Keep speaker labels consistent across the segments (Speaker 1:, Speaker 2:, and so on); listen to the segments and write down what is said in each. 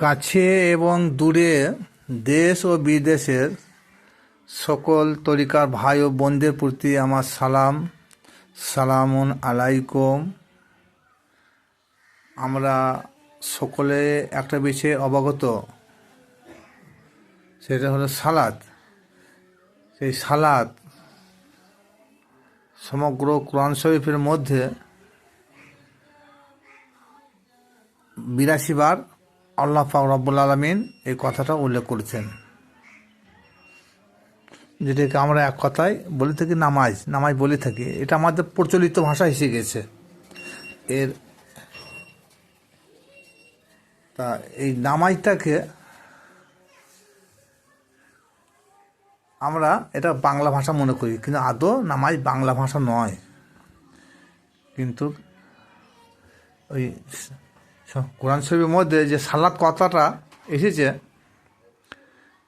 Speaker 1: কাছে এবং দূরে দেশ ও বিদেশের সকল তরিকার ভাই ও বোনদের প্রতি আমার সালামুন আলাইকুম। আমরা সকলে একটা বিষয়ে অবগত, সেটা হলো সালাত। সেই সালাত সমগ্র কোরআন শরীফের মধ্যে ৮২ বার আল্লাহ পাক রব্বুল আলামিন এই কথাটা উল্লেখ করেছেন, যেটাকে আমরা এক কথায় বলে থাকি নামাজ বলে থাকি। এটা আমাদের প্রচলিত ভাষা এসে গেছে। তা এই নামাজটাকে আমরা এটা বাংলা ভাষা মনে করি, কিন্তু আদৌ নামাজ বাংলা ভাষা নয়। কিন্তু ওই কোরআন শরীফের মধ্যে যে সালাত কথাটা এসেছে,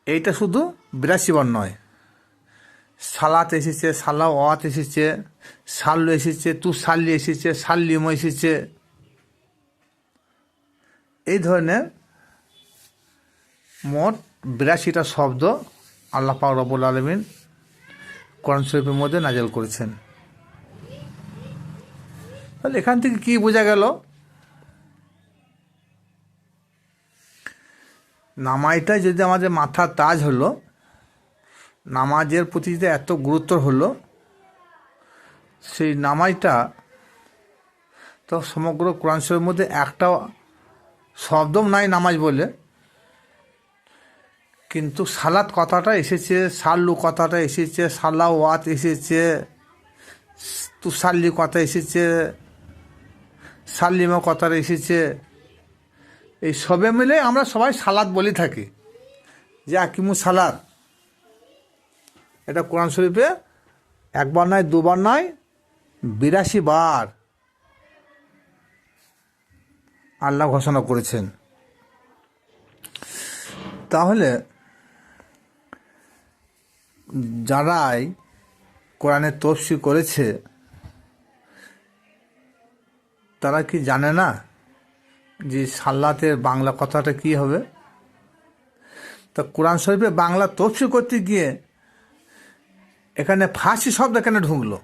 Speaker 1: এইটা শুধু ৮২ বার নয়। সালাত এসেছে, সালাওয়াত এসেছে, সাল্লু এসেছে, তুসাল্লি এসেছে, সাল্লিম এসেছে। এই ধরনের মোট ৮২টা শব্দ আল্লাহ পাক রব্বুল আলামিন কোরআন শরীফের মধ্যে নাযিল করেছেন। তাহলে এখান থেকে কি বোঝা গেল? নামাজটাই যদি আমাদের মাথার তাজ হলো, নামাজের প্রতি যে এত গুরুত্ব হলো, সেই নামাজটা তো সমগ্র কোরআন শরীফের মধ্যে একটা শব্দও নাই নামাজ বলে, কিন্তু সালাত কথাটা এসেছে, সাল্লু কথাটা এসেছে, সালাওয়াত এসেছে, তুসাল্লি কথা এসেছে, সাল্লিমা কথাটা এসেছে। এই সবে মিলে আমরা সবাই সালাত বলে থাকি, যে আকিমু সালাত। এটা কোরআন শরীফে একবার নয়, দুবার নয়, ৮২ বার আল্লাহ ঘোষণা করেছেন। তাহলে যারাই কোরআনের তফসির করেছে, তারা কি জানে না যে সালাতের বাংলা কথাটা কি হবে? তা কোরআন শরীফে বাংলা তফসির করতে গিয়ে এখানে ফার্সি শব্দ কেন ঢুকলো?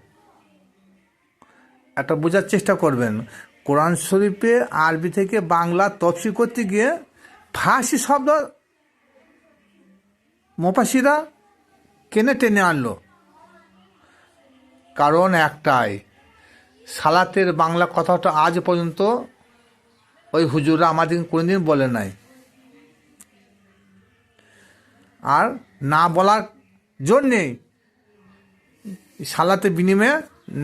Speaker 1: একটা বোঝার চেষ্টা করবেন। কোরআন শরীফে আরবি থেকে বাংলা তফসির করতে গিয়ে ফার্সি শব্দ মুফাসসিররা কেন টেনে আনলো? কারণ একটাই, সালাতের বাংলা কথাটা আজ পর্যন্ত ওই হুজুররা আমাদের কোনোদিন বলে নাই, আর না বলার জন্যেই সালাতের বিনিময়ে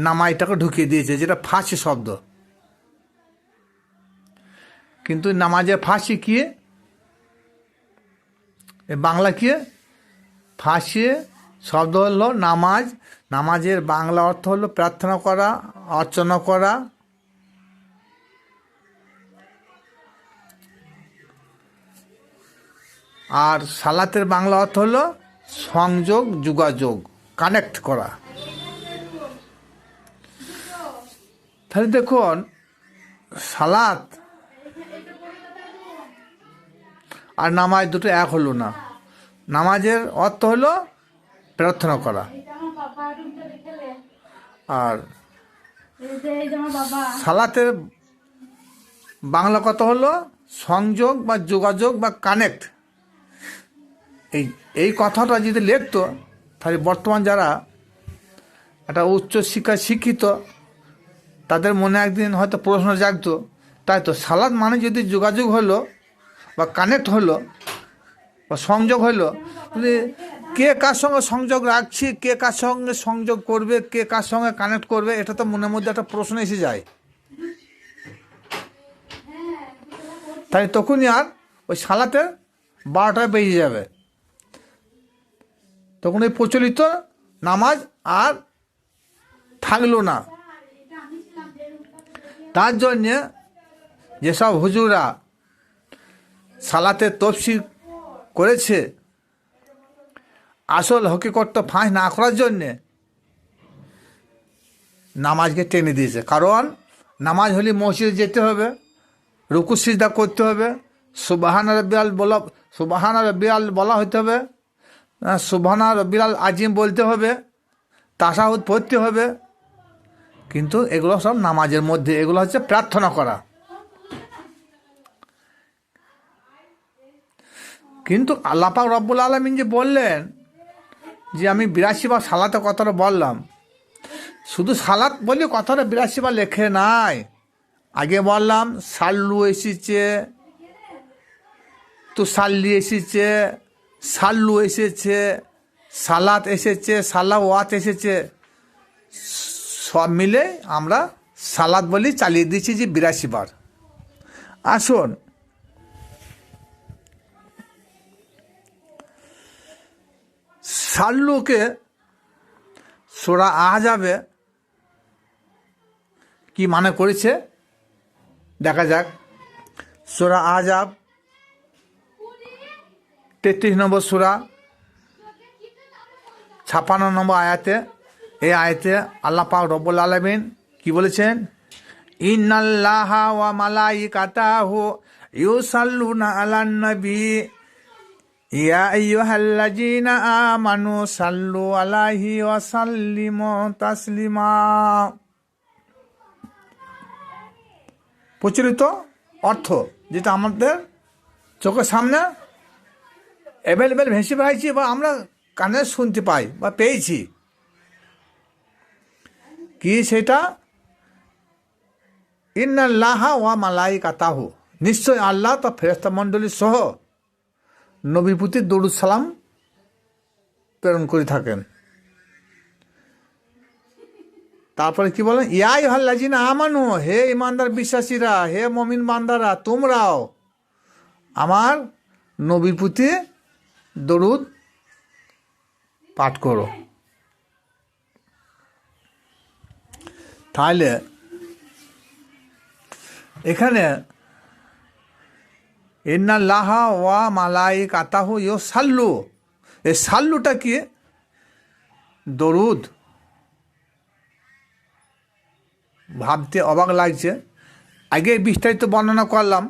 Speaker 1: নামাজটাকে ঢুকিয়ে দিয়েছে, যেটা ফার্সি শব্দ। কিন্তু নামাজের ফার্সি কি, বাংলা কি? ফার্সি শব্দ হলো নামাজ। নামাজের বাংলা অর্থ হলো প্রার্থনা করা, অর্চনা করা। আর সালাতের বাংলা অর্থ হলো সংযোগ, যোগাযোগ, কানেক্ট করা। তাহলে দেখুন, সালাত আর নামাজ দুটো এক হলো না। নামাজের অর্থ হলো প্রার্থনা করা, আর সালাতের বাংলা কথা হলো সংযোগ বা যোগাযোগ বা কানেক্ট। এই কথাটা যদি লিখতো, তাহলে বর্তমান যারা একটা উচ্চ শিক্ষায় শিক্ষিত, তাদের মনে একদিন হয়তো প্রশ্ন জাগতো, তাই তো সালাত মানে যদি যোগাযোগ হলো বা কানেক্ট হলো বা সংযোগ হলো, কে কার সঙ্গে সংযোগ রাখছি, কে কার সঙ্গে সংযোগ করবে, কে কার সঙ্গে কানেক্ট করবে, এটা তো মনের মধ্যে একটা প্রশ্ন এসে যায়। তাই তখনই আর ওই সালাতের 12টায় বেজে যাবে, তখন এই প্রচলিত নামাজ আর থাকলো না। তার জন্যে যেসব হুজুরা সালাতের তফসির করেছে, আসল হকিকতটা ফাঁস না করার জন্যে নামাজকে টেনে দিয়েছে। কারণ নামাজ হলে মসজিদে যেতে হবে, রুকু সিজদা করতে হবে, সুবহান রব্বিয়াল বলা হইতে হবে, সুবহান রব্বিয়াল আজিম বলতে হবে, তাশাহুদ পড়তে হবে। কিন্তু এগুলো সব নামাজের মধ্যে, এগুলো হচ্ছে প্রার্থনা করা। কিন্তু আল্লাহ পাক রব্বুল আলামিন যে বললেন যে আমি 82 বার সালাতে কথাটা বললাম, শুধু সালাত বলে কথাটা 82 বার লেখে নাই। আগে বললাম সাল্লু এসেছে, তো সাল্লি এসেছে, সাল্লু এসেছে, সালাত এসেছে, সালাওয়াত এসেছে, সব মিলে আমরা সালাত বলি চালিয়ে দিয়েছি যে 82 বার। আসুন সাল্লুকে সূরা আহজাবে কি মানে করেছে দেখা যাক। সূরা আহজাব 33 নম্বর সূরা 56 নম্বর আয়াতে, এই আয়াতে আল্লাহ পাক রব্বুল আলামিন কি বলেছেন? ইন্নাল্লাহা ওয়া মালাইকাতাহু ইউসাল্লুনা আলান নবী ইয়া আইয়ুহাল্লাযীনা আমানু সাল্লু আলাইহি ওয়া সাল্লিমু তাসলিমা। প্রচলিত অর্থ যেটা আমাদের চোখের সামনে অ্যাভেলেবেল ভেসে বেড়াইছি বা আমরা কানে শুনতে পাই বা পেয়েছি, কি সেটা? ইন্নাল্লাহা ওয়া মালাইকাতাহু, নিশ্চয় আল্লাহ তা ফেরেশতা মণ্ডলী সহ নবীর প্রতি দরুদ সালাম প্রেরণ করে থাকেন। তারপরে কি বলেন? ইয়া আইয়ুহাল্লাযীনা আমানু, হে ইমানদার বিশ্বাসীরা, হে মুমিন বান্দারা, তোমরাও আমার নবীর প্রতি দরুদ পাঠ করো। তাহলে এখানে ইন্নাল্লাহা ওয়া মালাইকাতাহু ইউসাল্লু, এই সাল্লুটা কি? দরুদ। ভাবতে অবাক লাগছে। আগে বিস্তারিত বর্ণনা করলাম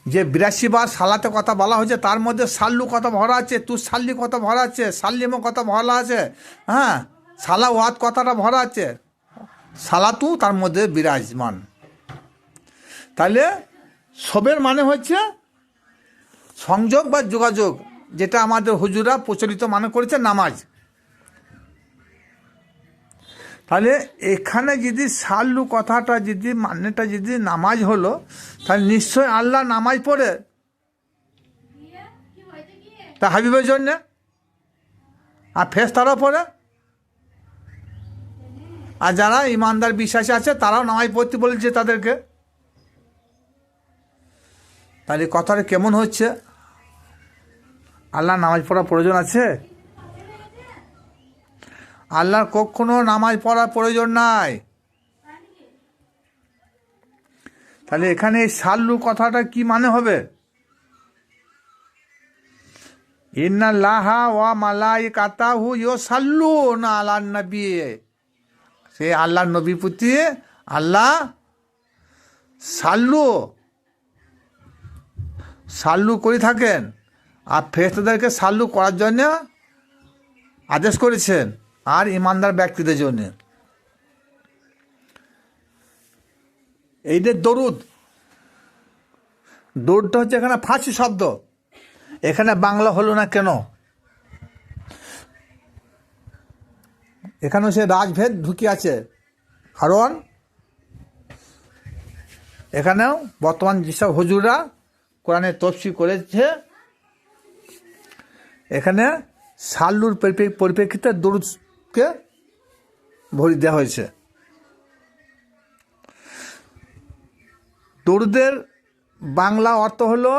Speaker 1: যে 82 বার সালাতে কথা বলা হয়েছে, তার মধ্যে সাল্লু কথা ভরা আছে, তু সাল্লি কথা ভরা আছে, সাল্লিমও কথা ভরা আছে, হ্যাঁ, সালাওয়াত কথাটা ভরা আছে, সালাতু তার মধ্যে বিরাজমান। তাহলে সবের মানে হচ্ছে সংযোগ বা যোগাযোগ, যেটা আমাদের হুজুরা প্রচলিত মানে করেছে নামাজ। তাহলে এখানে যদি সাল্লু কথাটা যদি মানেটা যদি নামাজ হলো, তাহলে নিশ্চয় আল্লাহ নামাজ পড়ে তা হাবিবের জন্যে, আর ফেরেশতারাও পড়ে, আর যারা ইমানদার বিশ্বাসী আছে তারাও নামাজ পড়তে বলেছে তাদেরকে। তাহলে কথাটা কেমন হচ্ছে? আল্লাহ নামাজ পড়ার প্রয়োজন আছে? আল্লাহর কখনো নামাজ পড়ার প্রয়োজন নাই। তাহলে এখানে এই সাল্লু কথাটা কি মানে হবে? ইন্নাল্লাহা ওয়া মালাইকাতাহু ইউসাল্লুনা আলান নবী, সে আল্লাহর নবীর প্রতি আল্লাহ সাল্লু করে থাকেন, আর ফেরেশতাদেরকে সাল্লু করার জন্য আদেশ করেছেন, আর ইমানদার ব্যক্তিদের জন্য। এই যে দরুদটা হচ্ছে এখানে ফার্সি শব্দ, এখানে বাংলা হলো না কেন? এখানেও সে রাজভেদ ঢুকে আছে। কারণ এখানেও বর্তমান যেসব হুজুররা কোরআনে তফসির করেছে, এখানে সাল্লুর পরিপ্রেক্ষিতে দরুদকে ভরি দেওয়া হয়েছে। দরুদের বাংলা অর্থ হলো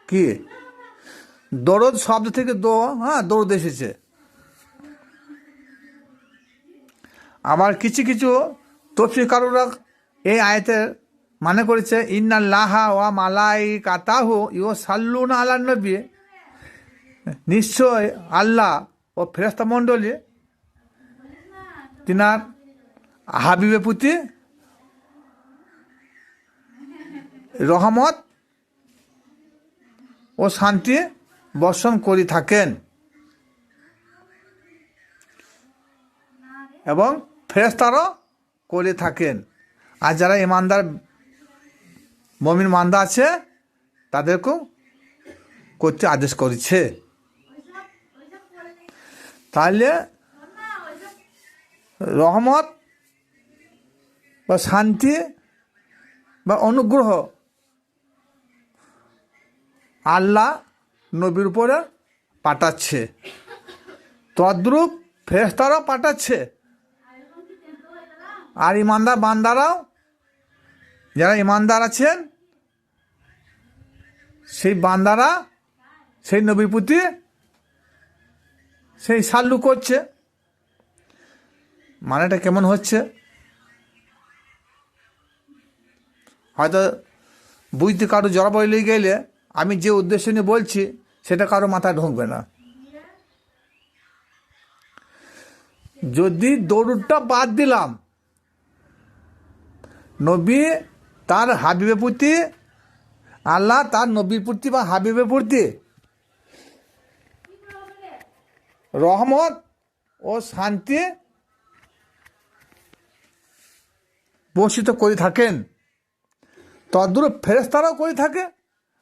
Speaker 1: কি? দরদ শব্দ থেকে দরদ এসেছে। আবার কিছু কিছু তফসিরকাররা এই আয়াতের মানে করেছে ইন্নাল্লাহা ওয়া মালাইকাতাহু ইউসাল্লুনা আলান নবী, নিশ্চয় আল্লাহ ও ফেরেশতা মণ্ডলী তিনার হাবিবের প্রতি রহমত ও শান্তি বর্ষণ করে থাকেন এবং ফেরেশতারাও করে থাকেন। আর যারা ইমানদার মুমিন বান্দা আছে তাদেরকেও করতে আদেশ করেছে। তাহলে রহমত বা শান্তি বা অনুগ্রহ আল্লাহ নবীর উপরে পাঠাচ্ছে, তদ্রূপ ফেরেশতারাও পাঠাচ্ছে। আর ইমানদার বান্দারাও যারা ইমানদার আছেন সেই বান্দারা সেই নবীর প্রতি সেই সাল্লু করছে। মানেটা কেমন হচ্ছে হয়তো বুঝতে কারো জড়াবড়ি লেগে গেলে আমি যে উদ্দেশ্য নিয়ে বলছি সেটা কারো মাথায় ঢুকবে না। যদি দৌড়টা বাদ দিলাম, নবী তার হাবিবের প্রতি, আল্লাহ তার নবীর প্রতি বা হাবিবের প্রতি রহমত ও শান্তি বর্ষিত করে থাকেন, তদ্রূপ ফেরেশতারাও করে থাকে।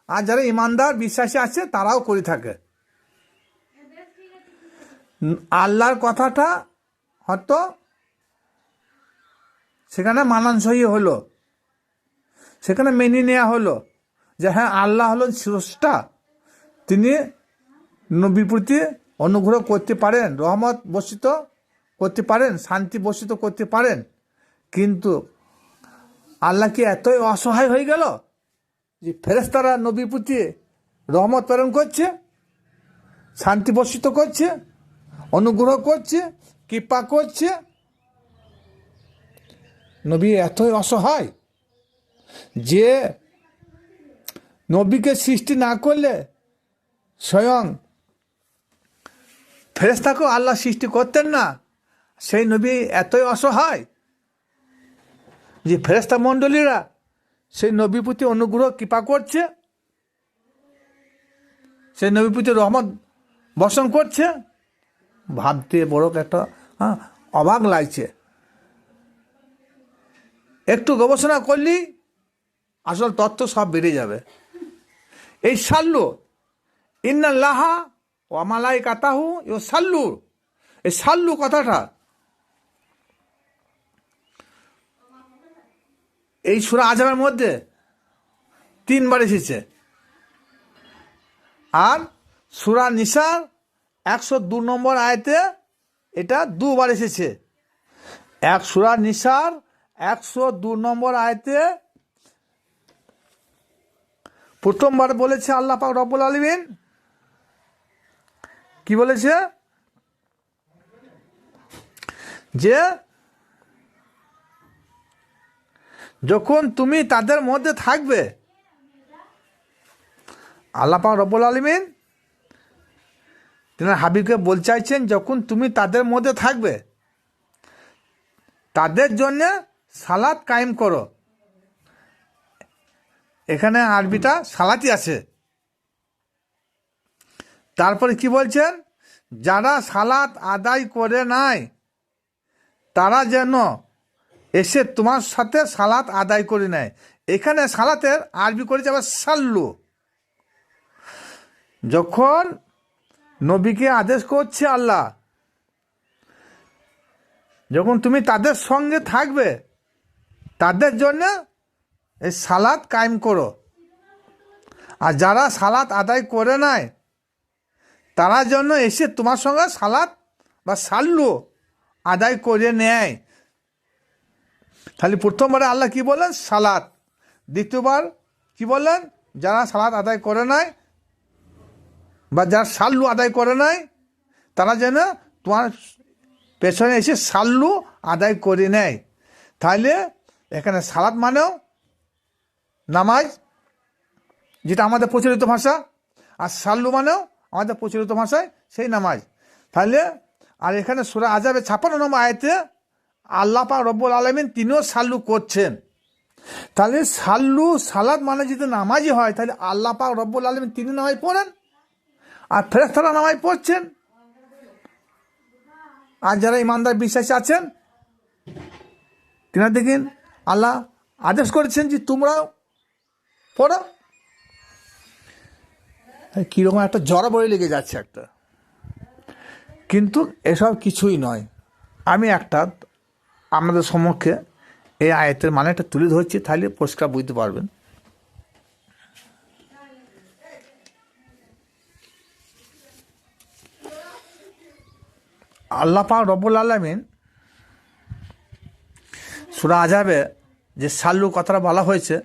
Speaker 1: আর যারা ইমানদার বিশ্বাসী আছে তারাও করে থাকে। আল্লাহর কথাটা হয়তো সেখানে মানানসই হলো, সেখানে মেনে নেওয়া হলো যে হ্যাঁ আল্লাহ হলেন স্রষ্টা, তিনি নবীর প্রতি অনুগ্রহ করতে পারেন, রহমত বর্ষিত করতে পারেন, শান্তি বর্ষিত করতে পারেন। কিন্তু আল্লাহ কি এতই অসহায় হয়ে গেল যে ফেরেশতারা নবীর প্রতি রহমত প্রেরণ করছে, শান্তি বর্ষিত করছে, অনুগ্রহ করছে, কৃপা করছে? নবী এতই অসহায় যে নবীকে সৃষ্টি না করলে স্বয়ং ফেরেশতাকেও আল্লাহ সৃষ্টি করতেন না। সেই নবী এতই অসহায় যে ফেরেশতা মণ্ডলীরা সেই নবীর প্রতি অনুগ্রহ কৃপা করছে, সেই নবীর প্রতি রহমত বর্ষণ করছে। ভাবতে বড় একটা অবাক লাগছে। একটু গবেষণা করলেই আসল তত্ত্ব সব বেড়ে যাবে। এই সাল্লু ইন্নাল্লাহা ওয়া মালাইকাতাহু ইউসাল্লু, এই সাল্লু কথাটা এই সূরা আযমের মধ্যে 3 বার এসেছে। আর সূরা নিসার 102 নম্বর আয়াতে এটা 2 বার এসেছে। সূরা নিসার 102 নম্বর আয়াতে প্রথমবার বলেছে আল্লাহ পাক রব্বুল আলামিন, কি বলেছে যে যখন তুমি তাদের মধ্যে থাকবে, আল্লাহ পাক রব্বুল আলামিন তিনি হাবিবকে বলতে চাইছেন যখন তুমি তাদের মধ্যে থাকবে তাদের জন্য সালাত কায়েম করো। এখানে আরবিটা সালাতি আছে। তারপরে কি বলছেন, যারা সালাত আদায় করে নাই তারা যেন এসে তোমার সাথে সালাত আদায় করে নেয়। এখানে সালাতের আরবি করে যাবে সাল্লু। যখন নবীকে আদেশ করছে আল্লাহ, যখন তুমি তাদের সঙ্গে থাকবে তাদের জন্য এই সালাত কায়েম করো। আর যারা সালাত আদায় করে নাই তারা যেন এসে তোমার সঙ্গে সালাত বা সাল্লু আদায় করে নেয়। তাহলে প্রথমবারে আল্লাহ কি বললেন? সালাত। দ্বিতীয়বার কি বললেন? যারা সালাত আদায় করে নাই বা যারা সাল্লু আদায় করে নাই তারা যেন তোমার পেছনে এসে সাল্লু আদায় করে নেয়। তাহলে এখানে সালাত মানেও নামাজ, যেটা আমাদের প্রচলিত ভাষা, আর সাল্লু মানেও আমাদের প্রচলিত ভাষায় সেই নামাজ। তাহলে আর এখানে সূরা আযাবের 56 নম্বর আয়াতে আল্লাহ পাক রব্বুল আলামিন তিনিও সাল্লু করছেন। তাহলে সাল্লু সালাত মানে যদি নামাজই হয়, তাহলে আল্লাহ পাক রব্বুল আলামিন তিনি নামাজ পড়েন আর ফেরেশতারা নামাজ পড়ছেন, আর যারা ইমানদার বিশ্বাসী আছেন তিনারা দেখেন আল্লাহ আদেশ করেছেন যে তোমরাও পড়ো। কীরকম একটা জড়াবড়ি লেগে যাচ্ছে একটা, কিন্তু এসব কিছুই নয়। আমি একটা আপনাদের সম্মুখে এই আয়াতের মানেটা তুলে ধরছি, তাহলে পরিষ্কার বুঝতে পারবেন। আল্লাহ পাক রব্বুল আলামিন সূরা আযাবে যে সাল্লু কথাটা বলা হয়েছে,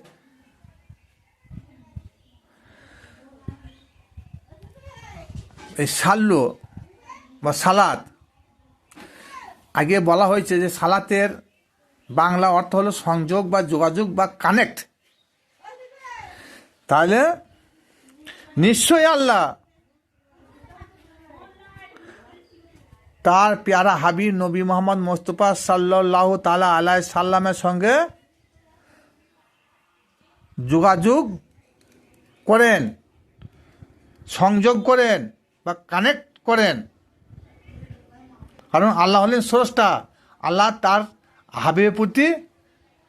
Speaker 1: এই সাল্লু বা সালাত, আগে বলা হয়েছে যে সালাতের বাংলা অর্থ হলো সংযোগ বা যোগাযোগ বা কানেক্ট। তাহলে নিশ্চয়ই আল্লাহ তার পেয়ারা হাবিব নবী মোহাম্মদ মুস্তাফা সাল্লাল্লাহু তাআলা আলাইহি সাল্লামের সঙ্গে যোগাযোগ করেন, সংযোগ করেন বা কানেক্ট করেন। কারণ আল্লাহ হলেন স্রষ্টা, আল্লাহ তার হাবিবের প্রতি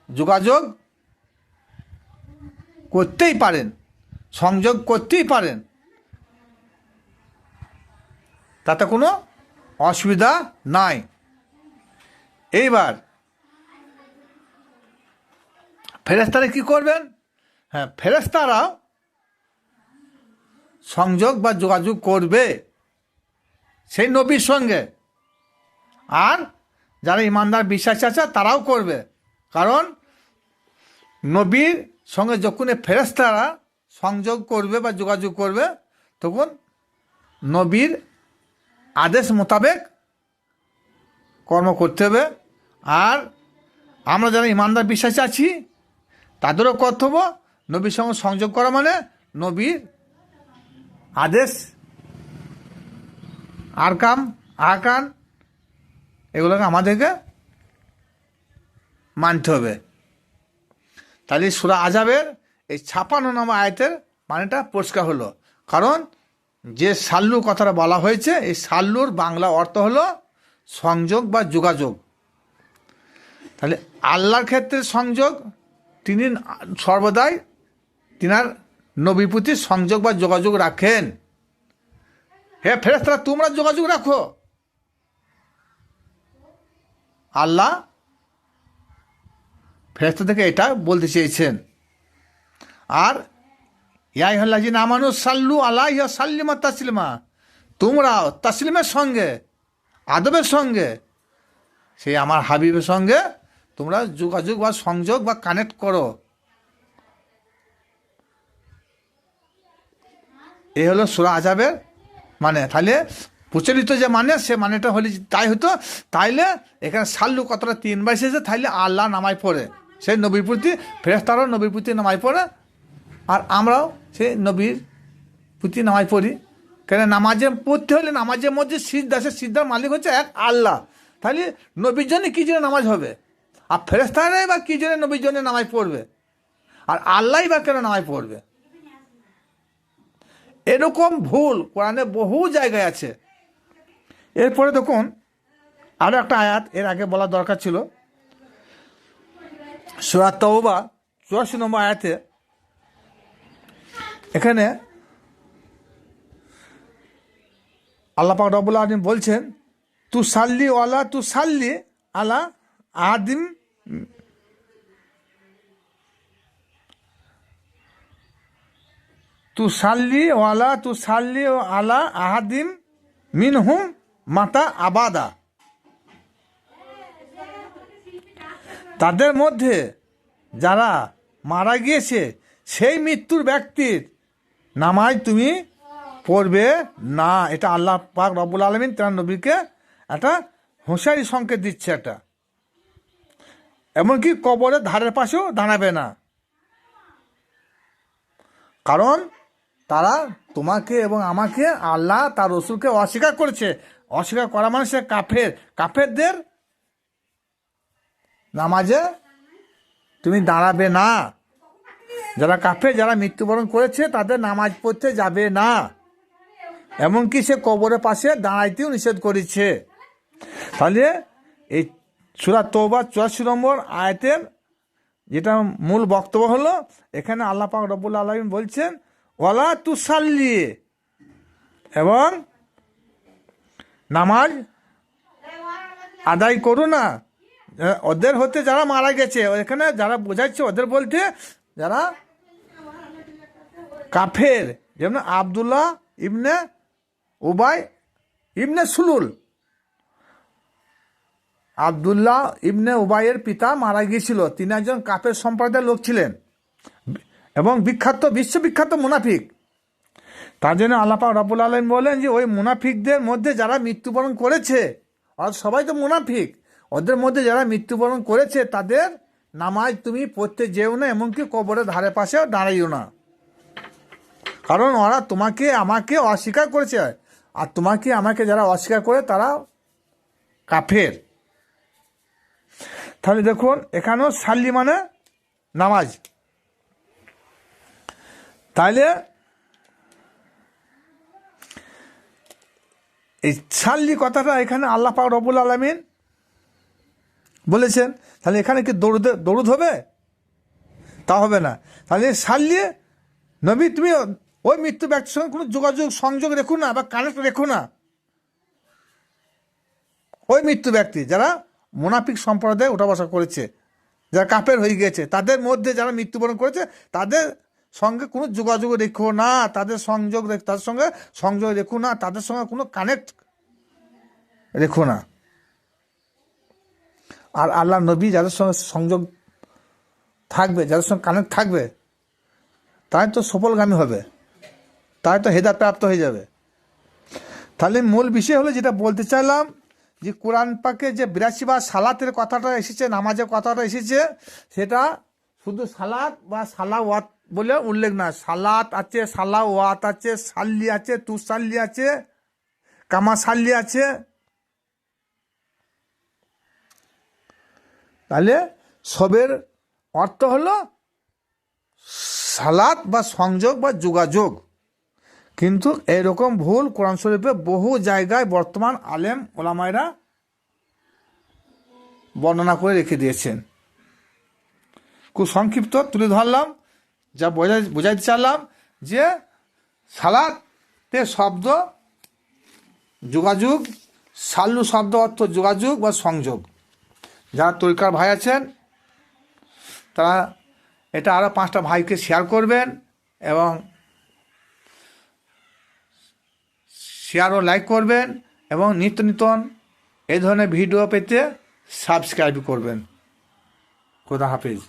Speaker 1: যোগাযোগ করতেই পারেন, সংযোগ করতেই পারেন, তাতে কোনো অসুবিধা নাই। এইবার ফেরেশতারা কি করবেন? হ্যাঁ, ফেরেশতারা সংযোগ বা যোগাযোগ করবে সেই নবীর সঙ্গে, আর যারা ইমানদার বিশ্বাসী আছে তারাও করবে। কারণ নবীর সঙ্গে যখন ফেরেশতারা সংযোগ করবে বা যোগাযোগ করবে, তখন নবীর আদেশ মোতাবেক কর্ম করতে হবে। আর আমরা যারা ইমানদার বিশ্বাসী আছি তাদেরও কর্তব্য নবীর সঙ্গে সংযোগ করা, মানে নবীর আদেশ, আহকাম এগুলোকে আমাদেরকে মানতে হবে। তাহলে সূরা আযাবের এই 56 নম্বর আয়াতের মানেটা পরিষ্কার হলো। কারণ যে সাল্লু কথাটা বলা হয়েছে, এই সাল্লুর বাংলা অর্থ হলো সংযোগ বা যোগাযোগ। তাহলে আল্লাহর ক্ষেত্রে সংযোগ, তিনি সর্বদাই তিনার নবীর প্রতি সংযোগ বা যোগাযোগ রাখেন। হে ফেরেশতারা তোমরা যোগাযোগ রাখো। আল্লাহ ফেরেশতা থেকে এটা বলতে চেয়েছেন। আর ইয়া আইয়ুহাল্লাযীনা আমানু সাল্লু আলাইহি ওয়া সাল্লিমু তাসলিমা, তোমরাও তাসলিমের সঙ্গে, আদবের সঙ্গে সেই আমার হাবিবের সঙ্গে তোমরা যোগাযোগ বা সংযোগ বা কানেক্ট করো। এই হলো সূরা আযাবের মানে। তাহলে প্রচলিত যে মানে, সে মানেটা হলে তাই হতো। তাইলে এখানে সাল্লু কথাটা 3 বার এসেছে, তাইলে আল্লাহ নামাজ পড়ে, সেই নবীর প্রতি ফেরেশতারাও নবীর প্রতি নামাজ পড়ে, আর আমরাও সেই নবীর প্রতি নামাজ পড়ি। কেন নামাজে পড়তে হলে নামাজের মধ্যে সিজদা, সে সিজদার মালিক হচ্ছে এক আল্লাহ। তাহলে নবীর জন্য কী জন্য নামাজ হবে? আর ফেরেশতারাই বা কী জন্য নবীর জন্য নামাজ পড়বে? আর আল্লাহই বা কেন নামাজ পড়বে? এরকম ভুল কোরআনে বহু জায়গায় আছে। এরপরে দেখুন আরও একটা আয়াত এর আগে বলা দরকার ছিল। সূরা তাওবা 84 নম্বর আয়াতে এখানে আল্লাহ পাক রব্বুল আলামিন বলছেন, তু সাল্লি আলা আহাদিম তু সাল্লি আলা আহাদিম মিনহুম মাতা আবাদা, তাদের মধ্যে যারা মারা গিয়েছে সেই মৃত্যুর ব্যক্তির নামাজ তুমি পড়বে না। এটা আল্লাহ পাক রব্বুল আলামিন তার নবীকে একটা হুঁশিয়ারি সংকেত দিচ্ছে। একটা এমনকি কবরের ধারের পাশেও দাঁড়াবে না, কারণ তারা তোমাকে এবং আমাকে, আল্লাহ তার রসুলকে অস্বীকার করেছে। অস্বীকার করা মানে সে কাফের। কাফেরদের নামাজে তুমি দাঁড়াবে না। যারা কাফের, যারা মৃত্যুবরণ করেছে তাদের নামাজ পড়তে যাবে না, এমনকি সে কবরের পাশে দাঁড়াইতেও নিষেধ করেছে। তাহলে এই সূরা তওবা 84 নম্বর আয়াতের যেটা মূল বক্তব্য হলো, এখানে আল্লাহ পাক রব্বুল আলামিন বলছেন ওয়ালা তুসাল্লি, এবং নামাজ আদায় করো না ওদের হতে যারা মারা গেছে। এখানে যারা বোঝাচ্ছে ওদের বলতে যারা কাফের, যেমন আব্দুল্লাহ ইবনে উবাই ইবনে সুলুল। আব্দুল্লাহ ইবনে উবাইয়ের পিতা মারা গিয়েছিল, তিনি একজন কাফের সম্প্রদায়ের লোক ছিলেন এবং বিশ্ববিখ্যাত মুনাফিক। তার জন্য আল্লাহ পাক রব্বুল আলামিন বলেন যে ওই মুনাফিকদের মধ্যে যারা মৃত্যুবরণ করেছে, আর সবাই তো মুনাফিক, ওদের মধ্যে যারা মৃত্যুবরণ করেছে তাদের নামাজ তুমি পড়তে যেও না, এমনকি কবরের ধারে পাশেও দাঁড়াইও না, কারণ ওরা তোমাকে আমাকে অস্বীকার করেছে, আর তোমাকে আমাকে যারা অস্বীকার করে তারা কাফের। তাহলে দেখুন এখানেও সাল্লি মানে নামাজ। তাইলে এই সাল্লি কথাটা এখানে আল্লাহ পাক রব্বুল আলামিন বলেছেন, তাহলে এখানে কি দরুদ হবে? তা হবে না। তাহলে সাল্লি নবী তুমি ওই মৃত্যু ব্যক্তির সঙ্গে কোনো যোগাযোগ সংযোগ রেখো না বা কানেক্ট রেখো না। ওই মৃত্যু ব্যক্তি যারা মুনাফিক সম্প্রদায়ে উঠা বসা করেছে, যারা কাফের হয়ে গিয়েছে, তাদের মধ্যে যারা মৃত্যুবরণ করেছে তাদের সঙ্গে কোনো যোগাযোগ রেখো না, তাদের সঙ্গে সংযোগ রেখো না, তাদের সঙ্গে কোনো কানেক্ট রেখো না। আর আল্লাহ নবী যাদের সঙ্গে সংযোগ থাকবে, যাদের সঙ্গে কানেক্ট থাকবে, তাই তো সফলগামী হবে, তাই তো হেদায়েত প্রাপ্ত হয়ে যাবে। তাহলে মূল বিষয় হলো যেটা বলতে চাইলাম, যে কোরআন পাকে যে 82 বার সালাতের কথাটা এসেছে, নামাজের কথাটা এসেছে, সেটা শুধু সালাত বা সালাওয়াত বলে উল্লেখ না। সালাত আছে, সালাওয়াত আছে, সাল্লি আছে, তুসাল্লি আছে, কামা সাল্লি আছে। তাহলে সবের অর্থ হলো সালাত বা সংযোগ বা যোগাযোগ। কিন্তু এরকম ভুল কোরআন শরীফে বহু জায়গায় বর্তমান আলেম ওলামায়রা বর্ণনা করে রেখে দিয়েছেন। খুব সংক্ষিপ্ত তুলে ধরলাম, যা বোঝাইতে চাইলাম যে সালাতে শব্দ যোগাযোগ, সাল্লু শব্দ অর্থ যোগাযোগ বা সংযোগ। যারা তরিকার ভাই আছেন তারা এটা আরও 5টা ভাইকে শেয়ার করবেন, এবং শেয়ার ও লাইক করবেন, এবং নিত্য নতুন এই ধরনের ভিডিও পেতে সাবস্ক্রাইব করবেন। খোদা হাফিজ।